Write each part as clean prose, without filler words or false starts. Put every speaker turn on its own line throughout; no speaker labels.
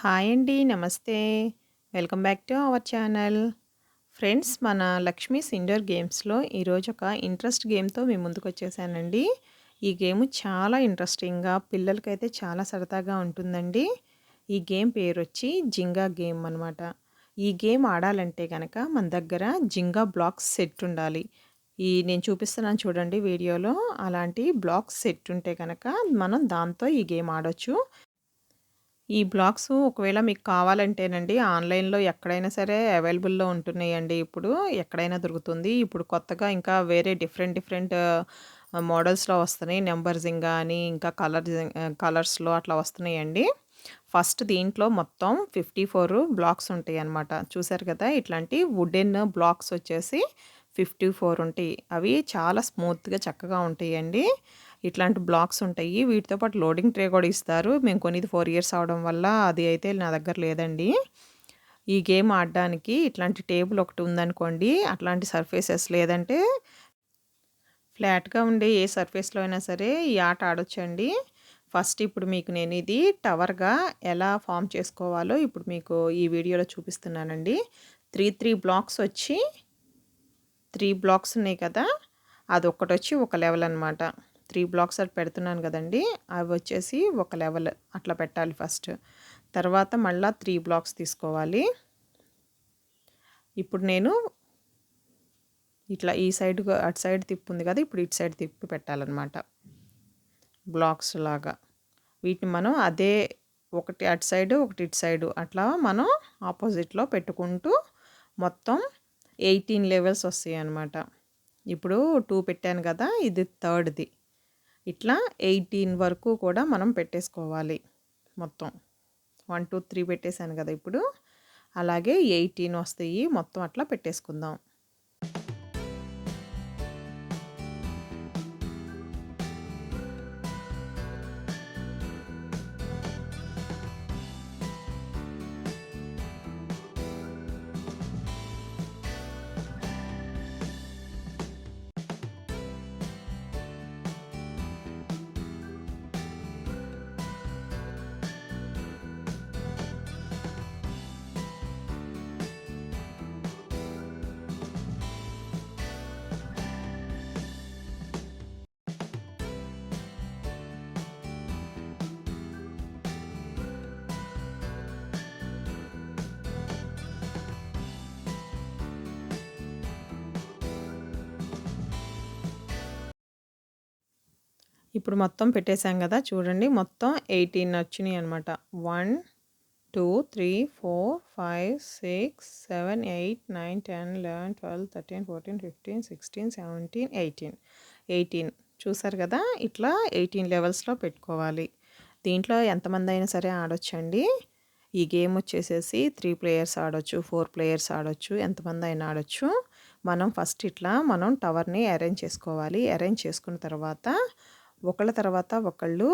Hi అండి. నమస్తే. Welcome back to our channel. Friends, మన లక్ష్మీస్ ఇండోర్ గేమ్స్‌లో ఈరోజు ఒక ఇంట్రెస్ట్ గేమ్‌తో మీ ముందుకొచ్చేసానండి. ఈ గేమ్ చాలా ఇంట్రెస్టింగ్‌గా పిల్లలకైతే చాలా సరదాగా ఉంటుందండి. ఈ గేమ్ పేరొచ్చి జింగా గేమ్ అనమాట. ఈ గేమ్ ఆడాలంటే గనక మన దగ్గర జింగా బ్లాక్స్ సెట్ ఉండాలి. నేను చూపిస్తున్నాను చూడండి వీడియోలో. అలాంటి బ్లాక్స్ సెట్ ఉంటే గనక మనం దాంతో ఈ గేమ్ ఆడొచ్చు. ఈ బ్లాక్స్ ఒకవేళ మీకు కావాలంటేనండి ఆన్‌లైన్‌లో ఎక్కడైనా సరే అవైలబుల్‌లో ఉంటున్నాయండి ఇప్పుడు. ఎక్కడైనా దొరుకుతుంది. ఇప్పుడు కొత్తగా ఇంకా వేరే డిఫరెంట్ మోడల్స్‌లో వస్తున్నాయి. నంబర్సింగ్ అని ఇంకా కలర్స్‌లో అట్లా వస్తున్నాయండి. ఫస్ట్ దీంట్లో మొత్తం 54 బ్లాక్స్ ఉంటాయన్నమాట. చూసారు కదా! ఇట్లాంటి వుడెన్ బ్లాక్స్ వచ్చేసి 54 ఉంటాయి. అవి చాలా స్మూత్‌గా చక్కగా ఉంటాయండి. ఇట్లాంటి బ్లాక్స్ ఉంటాయి. వీటితో పాటు లోడింగ్ ట్రే కూడా ఇస్తారు. మేము కొనేది 4 ఇయర్స్ అవ్వడం వల్ల అది అయితే నా దగ్గర లేదండి. ఈ గేమ్ ఆడడానికి ఇట్లాంటి టేబుల్ ఒకటి ఉందనుకోండి. అట్లాంటి సర్ఫేసెస్ లేదంటే ఫ్లాట్‌గా ఉండే ఏ సర్ఫేస్‌లో అయినా సరే ఈ ఆట ఆడొచ్చండి. ఫస్ట్ ఇప్పుడు మీకు నేను ఇది టవర్‌గా ఎలా ఫార్మ్ చేసుకోవాలో ఇప్పుడు మీకు ఈ వీడియోలో చూపిస్తున్నానండి. 3 బ్లాక్స్ వచ్చి 3 బ్లాక్స్ ఉన్నాయి కదా! అదొక్కటొచ్చి ఒక లెవెల్ అనమాట. 3 బ్లాక్స్ అటు పెడుతున్నాను కదండీ! అవి వచ్చేసి ఒక లెవెల్ అట్లా పెట్టాలి ఫస్ట్. తర్వాత మళ్ళా 3 బ్లాక్స్ తీసుకోవాలి. ఇప్పుడు నేను ఇట్లా ఈ సైడ్ అటు సైడ్ తిప్పు ఉంది కదా! ఇప్పుడు ఇటు సైడ్ తిప్పి పెట్టాలన్నమాట. బ్లాక్స్ లాగా. వీటిని మనం అదే ఒకటి అటు సైడు, ఒకటి ఇటు సైడు అట్లా మనం ఆపోజిట్‌లో పెట్టుకుంటూ మొత్తం 18 లెవెల్స్ వస్తాయన్నమాట. ఇప్పుడు 2 పెట్టాను కదా! ఇది థర్డ్‌ది. ఇట్లా 18 వరకు కూడా మనం పెట్టేసుకోవాలి మొత్తం. 1, 2, 3 పెట్టేసాను కదా! ఇప్పుడు. అలాగే 18 వస్తాయి. మొత్తం అట్లా పెట్టేసుకుందాం. ఇప్పుడు మొత్తం పెట్టేసాం కదా! చూడండి మొత్తం 18 వచ్చినాయి అనమాట. 1, 2, 3, 4, 5, 6, 7, 8, 9, 10, 11, 12, 13, 14, 15, 16, 17, 18. 18 చూసారు కదా! ఇట్లా 18 లెవెల్స్‌లో పెట్టుకోవాలి. దీంట్లో ఎంతమంది అయినా సరే ఆడొచ్చండి. ఈ గేమ్ వచ్చేసేసి 3 ప్లేయర్స్ ఆడొచ్చు, 4 ప్లేయర్స్ ఆడొచ్చు, ఎంతమంది అయినా ఆడొచ్చు. మనం ఫస్ట్ ఇట్లా టవర్‌ని అరేంజ్ చేసుకోవాలి. అరేంజ్ చేసుకున్న తర్వాత ఒకళ్ళ తర్వాత ఒకళ్ళు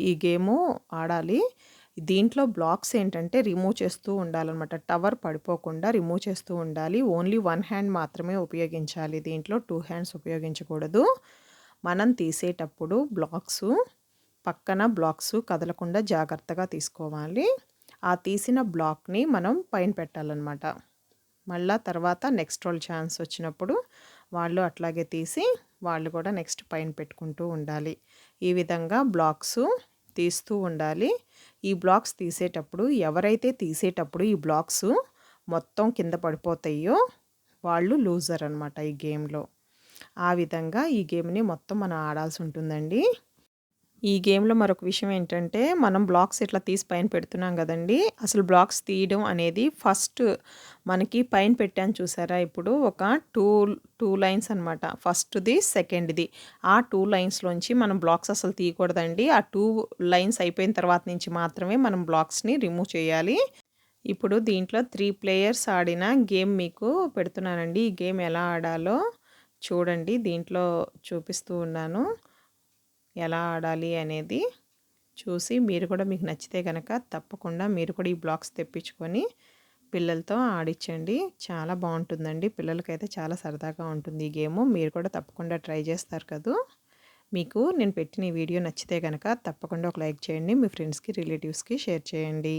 ఈ గేము ఆడాలి. దీంట్లో బ్లాక్స్ ఏంటంటే రిమూవ్ చేస్తూ ఉండాలనమాట. టవర్ పడిపోకుండా రిమూవ్ చేస్తూ ఉండాలి. ఓన్లీ 1 హ్యాండ్ మాత్రమే ఉపయోగించాలి. దీంట్లో 2 హ్యాండ్స్ ఉపయోగించకూడదు. మనం తీసేటప్పుడు పక్కన బ్లాక్స్ కదలకుండా జాగ్రత్తగా తీసుకోవాలి. ఆ తీసిన బ్లాక్‌ని మనం పైన పెట్టాలనమాట. మళ్ళా తర్వాత నెక్స్ట్ వాళ్ళు ఛాన్స్ వచ్చినప్పుడు వాళ్ళు అట్లాగే తీసి వాళ్ళు కూడా నెక్స్ట్ పైన పెట్టుకుంటూ ఉండాలి. ఈ విధంగా బ్లాక్స్ తీస్తూ ఉండాలి. ఈ బ్లాక్స్ తీసేటప్పుడు ఎవరైతే తీసేటప్పుడు ఈ బ్లాక్స్ మొత్తం కింద పడిపోతాయో వాళ్ళు లూజర్ అనమాట ఈ గేమ్‌లో. ఆ విధంగా ఈ గేమ్‌ని మొత్తం మనం ఆడాల్సి ఉంటుందండి. ఈ గేమ్‌లో మరొక విషయం ఏంటంటే, మనం బ్లాక్స్ ఇట్లా తీసి పైన పెడుతున్నాం గదండీ! అసలు బ్లాక్స్ తీయడం అనేది ఫస్ట్ మనకి పైన పెట్టాను చూసారా? ఇప్పుడు ఒక 2 లైన్స్ అనమాట. ఫస్ట్‌ది, సెకండ్‌ది. ఆ 2 లైన్స్‌లోంచి మనం బ్లాక్స్ అసలు తీయకూడదండి. ఆ 2 లైన్స్ అయిపోయిన తర్వాత నుంచి మాత్రమే మనం బ్లాక్స్‌ని రిమూవ్ చేయాలి. ఇప్పుడు దీంట్లో 3 ప్లేయర్స్ ఆడిన గేమ్ మీకు పెడుతున్నానండి. ఈ గేమ్ ఎలా ఆడాలో చూడండి. దీంట్లో చూపిస్తూ ఉన్నాను. ఎలా ఆడాలి అనేది చూసి మీరు కూడా మీకు నచ్చితే గనక తప్పకుండా మీరు కూడా ఈ బ్లాక్స్ తెప్పించుకొని పిల్లలతో ఆడించండి. చాలా బాగుంటుందండి. పిల్లలకైతే చాలా సరదాగా ఉంటుంది ఈ గేము. మీరు కూడా తప్పకుండా ట్రై చేస్తారు కదూ. మీకు నేను పెట్టిన ఈ వీడియో నచ్చితే గనక తప్పకుండా ఒక లైక్ చేయండి. మీ ఫ్రెండ్స్‌కి, రిలేటివ్స్‌కి షేర్ చేయండి.